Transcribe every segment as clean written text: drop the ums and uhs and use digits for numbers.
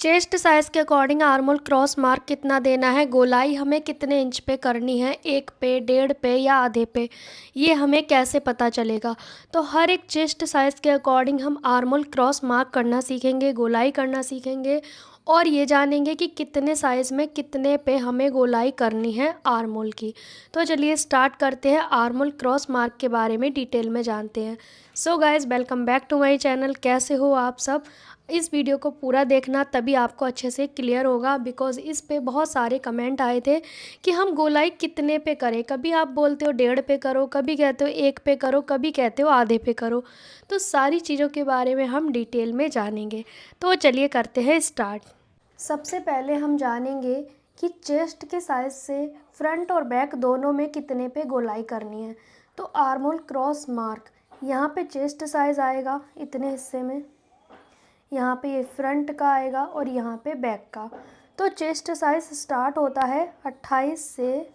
Chest size के according आर्मोल cross mark कितना देना है, गोलाई हमें कितने इंच पे करनी है, 1 पे, 1.5 पे या आधे पे, ये हमें कैसे पता चलेगा। तो हर एक चेस्ट साइज़ के अकॉर्डिंग हम आर्मोल क्रॉस मार्क करना सीखेंगे, गोलाई करना सीखेंगे और ये जानेंगे कि कितने साइज़ में कितने पे हमें गोलाई करनी है आर्मोल की। तो चलिए स्टार्ट करते हैं, आर्मोल क्रॉस मार्क के बारे में डिटेल में जानते हैं। So guys, welcome back to my channel. कैसे हो आप सब। इस वीडियो को पूरा देखना, तभी आपको अच्छे से क्लियर होगा, बिकॉज़ इस पे बहुत सारे कमेंट आए थे कि हम गोलाई कितने पे करें। कभी आप बोलते हो 1.5 पे करो, कभी कहते हो 1 पे करो, कभी कहते हो आधे पे करो। तो सारी चीज़ों के बारे में हम डिटेल में जानेंगे। तो चलिए करते हैं स्टार्ट। सबसे पहले हम जानेंगे कि चेस्ट के साइज़ से फ्रंट और बैक दोनों में कितने पे गोलाई करनी है। तो आर्मोल क्रॉस मार्क, यहाँ पे चेस्ट साइज़ आएगा इतने हिस्से में, यहाँ पे ये फ्रंट का आएगा और यहाँ पे बैक का। तो चेस्ट साइज स्टार्ट होता है 28 से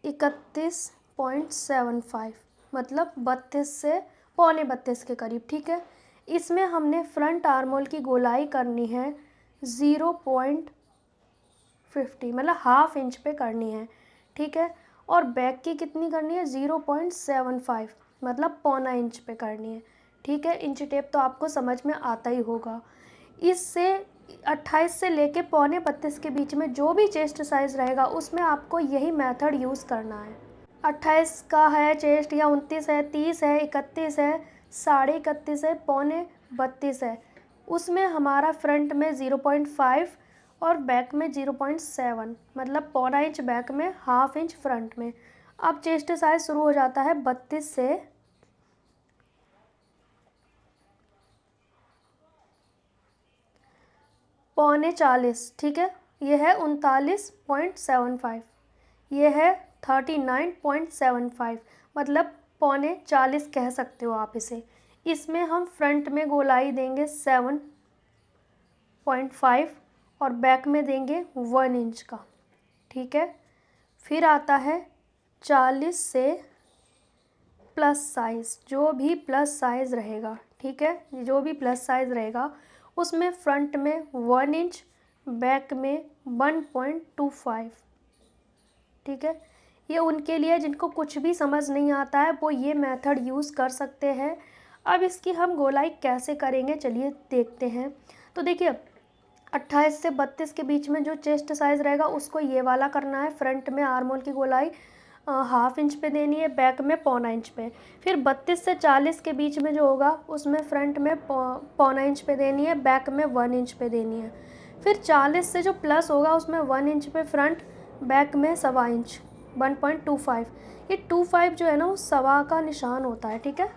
31.75, मतलब 32 से पौने 32 के करीब। ठीक है, इसमें हमने फ्रंट आर्मोल की गोलाई करनी है 0.50, मतलब हाफ इंच पे करनी है। ठीक है, और बैक की कितनी करनी है 0.75, मतलब पौना इंच पे करनी है। ठीक है, इंच टेप तो आपको समझ में आता ही होगा। इससे 28 से लेके पौने 32 के बीच में जो भी चेस्ट साइज़ रहेगा उसमें आपको यही मेथड यूज़ करना है। 28 का है चेस्ट, या 29 है, 30 है, 31 है, 31.5 है, पौने 32 है, उसमें हमारा फ्रंट में 0.5 और बैक में 0.7, मतलब पौना इंच बैक में, हाफ इंच फ्रंट में। अब चेस्ट साइज शुरू हो जाता है 32 से पौने 40। ठीक है, ये है 39.75, ये है 39.75, मतलब पौने 40 कह सकते हो आप इसे। इसमें हम फ्रंट में गोलाई देंगे 7.5 और बैक में देंगे 1 इंच का। ठीक है, फिर आता है 40 से प्लस साइज़, जो भी प्लस साइज़ रहेगा। ठीक है, जो भी प्लस साइज़ रहेगा उसमें फ्रंट में 1 इंच, बैक में 1.25। ठीक है, ये उनके लिए जिनको कुछ भी समझ नहीं आता है, वो ये मेथड यूज़ कर सकते हैं। अब इसकी हम गोलाई कैसे करेंगे, चलिए देखते हैं। तो देखिए, 28 से 32 के बीच में जो चेस्ट साइज़ रहेगा उसको ये वाला करना है। फ्रंट में आर्मोल की गोलाई हाफ इंच पे देनी है, बैक में पौना इंच पे। फिर 32 से 40 के बीच में जो होगा उसमें फ्रंट में पौना इंच पे देनी है, बैक में 1 इंच पे देनी है। फिर 40 से जो प्लस होगा उसमें 1 इंच पे फ्रंट, बैक में 1.25 इंच, 1.25। ये 25 जो है ना, वो सवा का निशान होता है। ठीक है,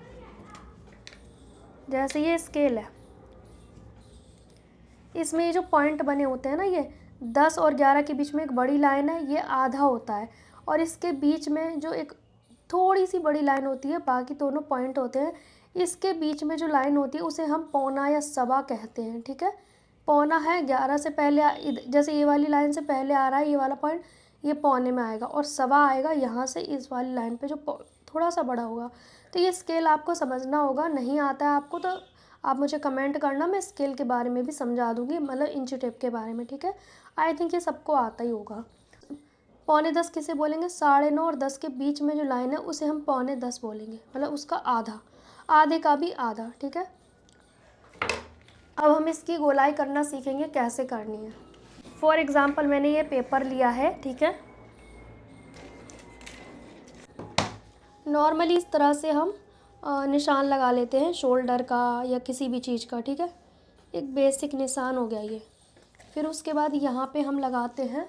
जैसे ये स्केल है, इसमें ये जो पॉइंट बने होते हैं ना, ये 10 और 11 के बीच में एक बड़ी लाइन है, ये आधा होता है। और इसके बीच में जो एक थोड़ी सी बड़ी लाइन होती है, बाकी दोनों पॉइंट होते हैं, इसके बीच में जो लाइन होती है उसे हम पौना या सवा कहते हैं। ठीक है, पौना है 11 से पहले, जैसे ये वाली लाइन से पहले आ रहा है ये वाला पॉइंट, ये पौने में आएगा, और सवा आएगा यहाँ से इस वाली लाइन पे जो थोड़ा सा बड़ा होगा। तो ये स्केल आपको समझना होगा, नहीं आता है आपको तो आप मुझे कमेंट करना, मैं स्केल के बारे में भी समझा दूंगी, मतलब इंच टेप के बारे में। ठीक है, आई थिंक ये सबको आता ही होगा। पौने 10 किसे बोलेंगे, 9:30 और 10 के बीच में जो लाइन है उसे हम पौने 10 बोलेंगे, मतलब उसका आधा, आधे का भी आधा। ठीक है, अब हम इसकी गोलाई करना सीखेंगे कैसे करनी है। फॉर एग्ज़ाम्पल मैंने ये पेपर लिया है। ठीक है, नॉर्मली इस तरह से हम निशान लगा लेते हैं शोल्डर का या किसी भी चीज़ का। ठीक है, एक बेसिक निशान हो गया ये। फिर उसके बाद यहाँ पे हम लगाते हैं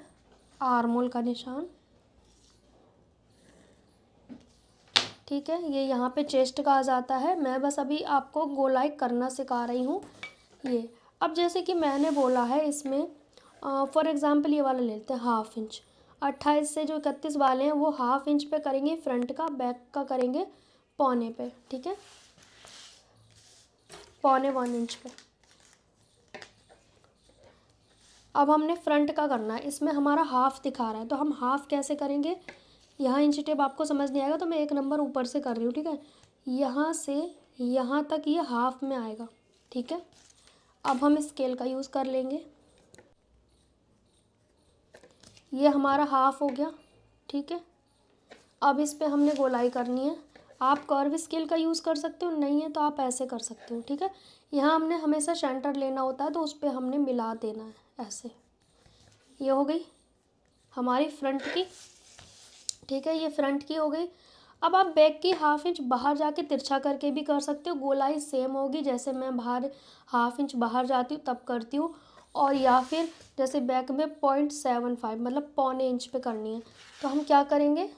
आर्मोल का निशान। ठीक है, ये यहाँ पे चेस्ट का आ जाता है। मैं बस अभी आपको गोलाई करना सिखा रही हूँ ये। अब जैसे कि मैंने बोला है, इसमें फॉर एग्ज़ाम्पल ये वाला ले लेते हैं हाफ इंच। 28 से जो 31 वाले हैं वो हाफ इंच पे करेंगे फ्रंट का, बैक का करेंगे पौने पे। ठीक है, पौने 1 इंच पे। अब हमने फ्रंट का करना है, इसमें हमारा हाफ दिखा रहा है, तो हम हाफ कैसे करेंगे। यहाँ इंच टेप आपको समझ नहीं आएगा तो मैं 1 नंबर ऊपर से कर रही हूँ। ठीक है, यहाँ से यहाँ तक ये हाफ में आएगा। ठीक है, अब हम स्केल का यूज़ कर लेंगे। ये हमारा हाफ हो गया, ठीक है। अब इस पे हमने गोलाई करनी है। आप कर्व स्केल का यूज़ कर सकते हो, नहीं है तो आप ऐसे कर सकते हो, ठीक है। यहाँ हमने हमेशा सेंटर लेना होता है, तो उस पर हमने मिला देना है ऐसे। ये हो गई हमारी फ्रंट की, ठीक है, ये फ्रंट की हो गई। अब आप बैक की हाफ इंच बाहर जाके तिरछा करके भी कर सकते हो, गोलाई सेम होगी जैसे मैं बाहर हाफ इंच बाहर जाती हूँ तब करती हूँ। और या फिर जैसे बैक में 0.75 मतलब पौने इंच पे करनी है, तो हम क्या करेंगे,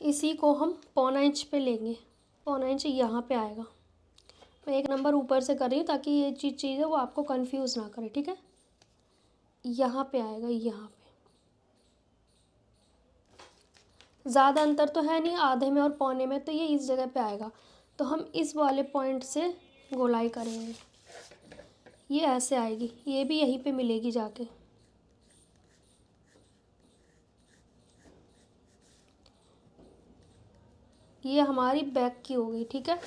इसी को हम पौना इंच पे लेंगे। पौना इंच यहाँ पे आएगा। मैं एक नंबर ऊपर से कर रही हूँ ताकि ये चीज़ है वो आपको कंफ्यूज ना करे, ठीक है। यहाँ पे आएगा, यहाँ पे ज़्यादा अंतर तो है नहीं आधे में और पौने में, तो ये इस जगह पे आएगा। तो हम इस वाले पॉइंट से गोलाई करेंगे, ये ऐसे आएगी, ये भी यहीं पे मिलेगी जाके। ये हमारी बैक की हो गई, ठीक है।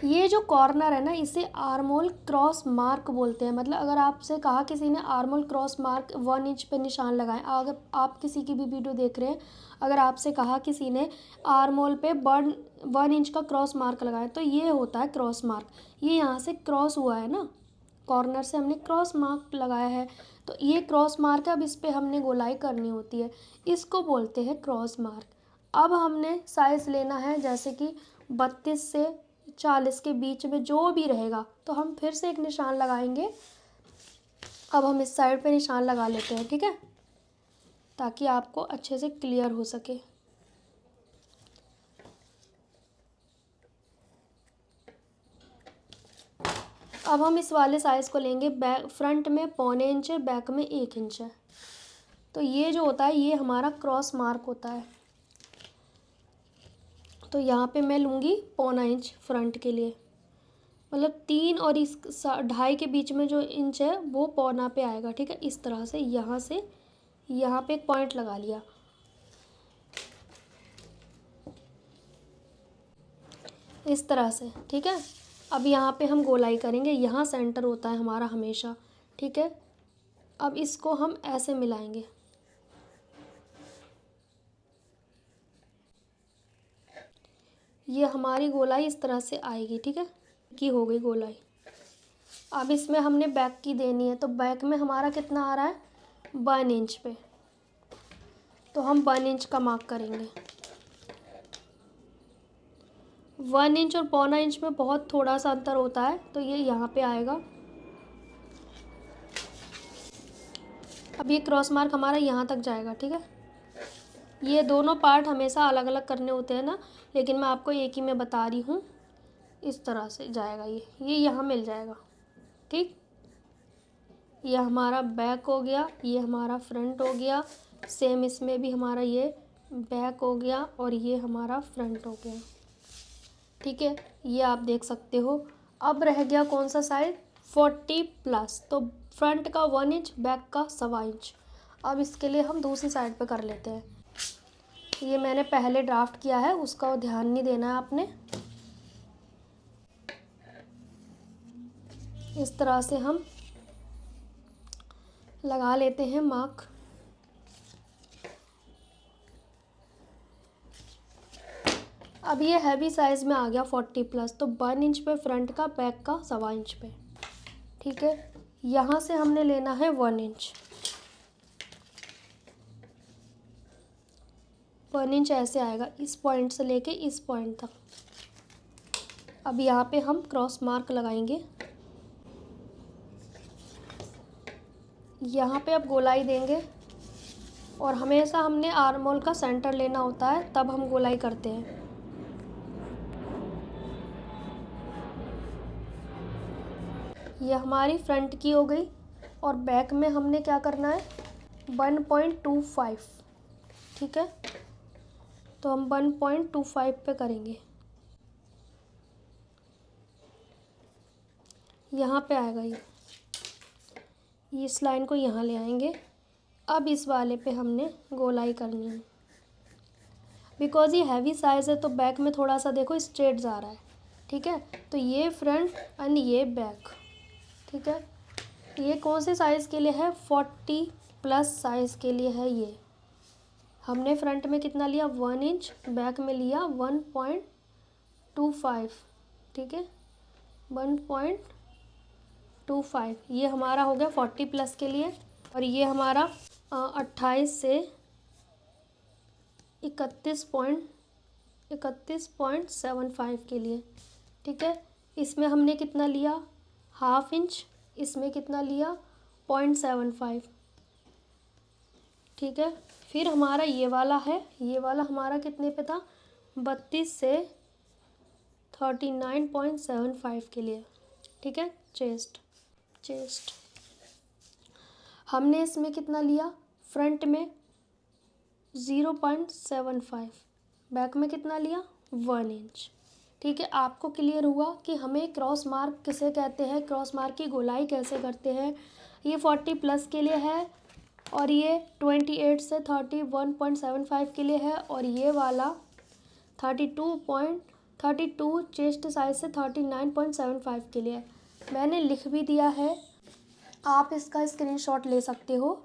ये जो कॉर्नर है ना, इसे आर्मोल क्रॉस मार्क बोलते हैं। मतलब अगर आपसे कहा किसी ने आर्मोल क्रॉस मार्क 1 इंच पे निशान लगाएं, अगर आप किसी की भी वीडियो देख रहे हैं, अगर आपसे कहा किसी ने आर्मोल पे 1 इंच का क्रॉस मार्क लगाए, तो ये होता है क्रॉस मार्क। ये यहाँ से क्रॉस हुआ है ना, कॉर्नर से हमने क्रॉस मार्क लगाया है, तो ये क्रॉस मार्क है। अब इस पर हमने गोलाई करनी होती है, इसको बोलते हैं क्रॉस मार्क। अब हमने साइज़ लेना है जैसे कि 32 से 40 के बीच में जो भी रहेगा, तो हम फिर से एक निशान लगाएंगे। अब हम इस साइड पे निशान लगा लेते हैं, ठीक है, ताकि आपको अच्छे से क्लियर हो सके। अब हम इस वाले साइज़ को लेंगे। बैक फ्रंट में पौने इंच है, बैक में 1 इंच है, तो ये जो होता है ये हमारा क्रॉस मार्क होता है। तो यहाँ पे मैं लूँगी पौना इंच फ्रंट के लिए, मतलब 3 और इस 2.5 के बीच में जो इंच है वो पौना पे आएगा, ठीक है। इस तरह से यहाँ पे एक पॉइंट लगा लिया, इस तरह से, ठीक है। अब यहाँ पे हम गोलाई करेंगे, यहाँ सेंटर होता है हमारा हमेशा, ठीक है। अब इसको हम ऐसे मिलाएंगे, ये हमारी गोलाई इस तरह से आएगी, ठीक है, की हो गई गोलाई। अब इसमें हमने बैक की देनी है, तो बैक में हमारा कितना आ रहा है 1 इंच पे, तो हम 1 इंच का मार्क करेंगे। 1 इंच और पौना इंच में बहुत थोड़ा सा अंतर होता है, तो ये यहाँ पे आएगा। अब ये क्रॉस मार्क हमारा यहाँ तक जाएगा, ठीक है। ये दोनों पार्ट हमेशा अलग अलग करने होते हैं ना, लेकिन मैं आपको एक ही में बता रही हूँ। इस तरह से जाएगा, ये यहाँ मिल जाएगा, ठीक। ये हमारा बैक हो गया, ये हमारा फ्रंट हो गया, सेम इसमें भी हमारा ये बैक हो गया और ये हमारा फ्रंट हो गया, ठीक है। ये आप देख सकते हो। अब रह गया कौन सा साइड 40+, तो फ्रंट का 1 इंच, बैक का 1.25 इंच। अब इसके लिए हम दूसरी साइड पे कर लेते हैं। ये मैंने पहले ड्राफ्ट किया है, उसका ध्यान नहीं देना है आपने। इस तरह से हम लगा लेते हैं मार्क। अब ये हैवी साइज़ में आ गया 40+, तो 1 इंच पे फ्रंट का, बैक का 1.25 इंच पे, ठीक है। यहाँ से हमने लेना है 1 इंच। 1 इंच ऐसे आएगा, इस पॉइंट से लेके इस पॉइंट तक। अब यहाँ पे हम क्रॉस मार्क लगाएंगे, यहाँ पे अब गोलाई देंगे, और हमेशा हमने आर्मोल का सेंटर लेना होता है, तब हम गोलाई करते हैं। ये हमारी फ्रंट की हो गई, और बैक में हमने क्या करना है 1.25, ठीक है। तो हम 1.25 पे करेंगे, यहाँ पे आएगा ये इस लाइन को यहाँ ले आएंगे। अब इस वाले पे हमने गोलाई करनी है, बिकॉज़ ये हैवी साइज़ है, तो बैक में थोड़ा सा देखो स्ट्रेट जा रहा है, ठीक है। तो ये फ्रंट एंड ये बैक, ठीक है। ये कौन से साइज़ के लिए है? 40+ साइज़ के लिए है। ये हमने फ्रंट में कितना लिया? 1 इंच, बैक में लिया 1.25, ठीक है, 1.25। ये हमारा हो गया 40+ के लिए। और ये हमारा 28 से 31.75 के लिए, ठीक है। इसमें हमने कितना लिया? 1/2 इंच। इसमें कितना लिया? 0.75, ठीक है। फिर हमारा ये वाला है, ये वाला हमारा कितने पे था? 32 से 39.75 के लिए, ठीक है। चेस्ट हमने इसमें कितना लिया? फ्रंट में 0.75, बैक में कितना लिया? 1 इंच, ठीक है। आपको क्लियर हुआ कि हमें क्रॉस मार्क किसे कहते हैं, क्रॉस मार्क की गोलाई कैसे करते हैं। ये 40+ के लिए है और ये 28 से 31.75 के लिए है और ये वाला 32 चेस्ट साइज से 39.75 के लिए। मैंने लिख भी दिया है, आप इसका स्क्रीनशॉट ले सकते हो।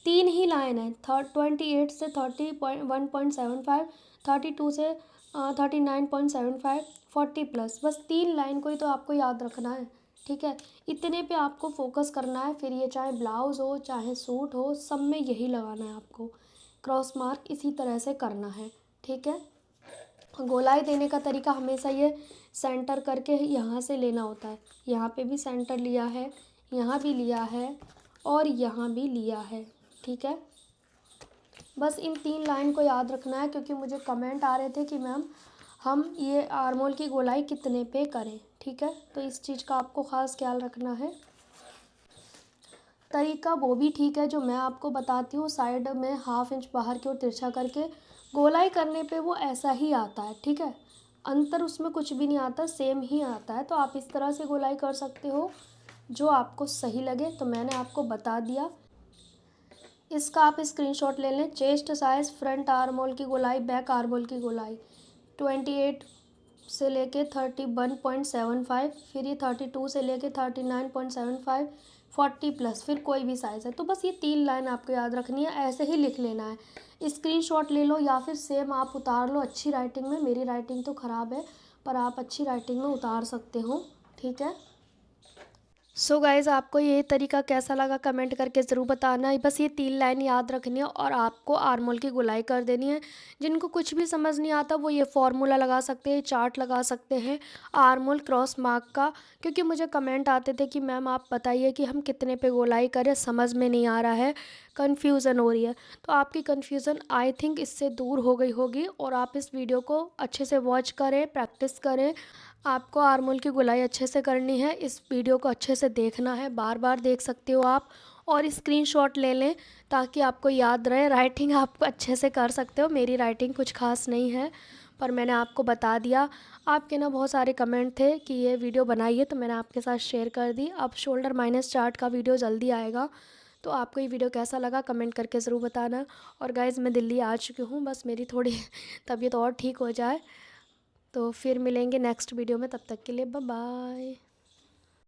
3 ही लाइन है, 28 से 31.75, 32 से 39.75, 40+, बस 3 लाइन को ही तो आपको याद रखना है, ठीक है। इतने पे आपको फोकस करना है। फिर ये चाहे ब्लाउज़ हो चाहे सूट हो, सब में यही लगाना है आपको। क्रॉस मार्क इसी तरह से करना है, ठीक है। गोलाई देने का तरीका हमेशा ये सेंटर करके यहाँ से लेना होता है। यहाँ पे भी सेंटर लिया है, यहाँ भी लिया है और यहाँ भी लिया है, ठीक है। बस इन 3 लाइन को याद रखना है, क्योंकि मुझे कमेंट आ रहे थे कि मैम हम ये आर्मोल की गोलाई कितने पे करें, ठीक है। तो इस चीज़ का आपको ख़ास ख्याल रखना है। तरीका वो भी ठीक है जो मैं आपको बताती हूँ, साइड में 1/2 इंच बाहर की ओर तिरछा करके गोलाई करने पे वो ऐसा ही आता है, ठीक है। अंतर उसमें कुछ भी नहीं आता, सेम ही आता है। तो आप इस तरह से गोलाई कर सकते हो जो आपको सही लगे। तो मैंने आपको बता दिया, इसका आप स्क्रीनशॉट ले लें। चेस्ट साइज़, फ्रंट आर्मोल की गोलाई, बैक आर्मोल की गोलाई 28 से लेके 31.75, फिर ये 32 से लेके 39.75, 40+, फिर कोई भी साइज़ है। तो बस ये 3 लाइन आपको याद रखनी है, ऐसे ही लिख लेना है। स्क्रीनशॉट ले लो या फिर सेम आप उतार लो अच्छी राइटिंग में। मेरी राइटिंग तो ख़राब है, पर आप अच्छी राइटिंग में उतार सकते हो, ठीक है। सो गाइज़, आपको ये तरीका कैसा लगा कमेंट करके ज़रूर बताना। बस ये 3 लाइन याद रखनी है और आपको आर्मोल की गोलाई कर देनी है। जिनको कुछ भी समझ नहीं आता वो ये फार्मूला लगा सकते हैं, चार्ट लगा सकते हैं आर्मोल क्रॉस मार्क का। क्योंकि मुझे कमेंट आते थे कि मैम आप बताइए कि हम कितने पे गोलाई करें, समझ में नहीं आ रहा है, कन्फ्यूज़न हो रही है। तो आपकी कन्फ्यूज़न आई थिंक इससे दूर हो गई होगी और आप इस वीडियो को अच्छे से वॉच करें, प्रैक्टिस करें। आपको आर्मोल की गोलाई अच्छे से करनी है, इस वीडियो को अच्छे से देखना है, बार बार देख सकते हो आप। और स्क्रीनशॉट ले लें ताकि आपको याद रहे। राइटिंग आप अच्छे से कर सकते हो, मेरी राइटिंग कुछ खास नहीं है, पर मैंने आपको बता दिया। आपके ना बहुत सारे कमेंट थे कि ये वीडियो बनाइए, तो मैंने आपके साथ शेयर कर दी। अब शोल्डर माइनस चार्ट का वीडियो जल्दी आएगा, तो आपको ये वीडियो कैसा लगा कमेंट करके ज़रूर बताना। और गाइज़, मैं दिल्ली आ चुकी हूँ, बस मेरी थोड़ी तबीयत और ठीक हो जाए, तो फिर मिलेंगे नेक्स्ट वीडियो में। तब तक के लिए बाय बाय।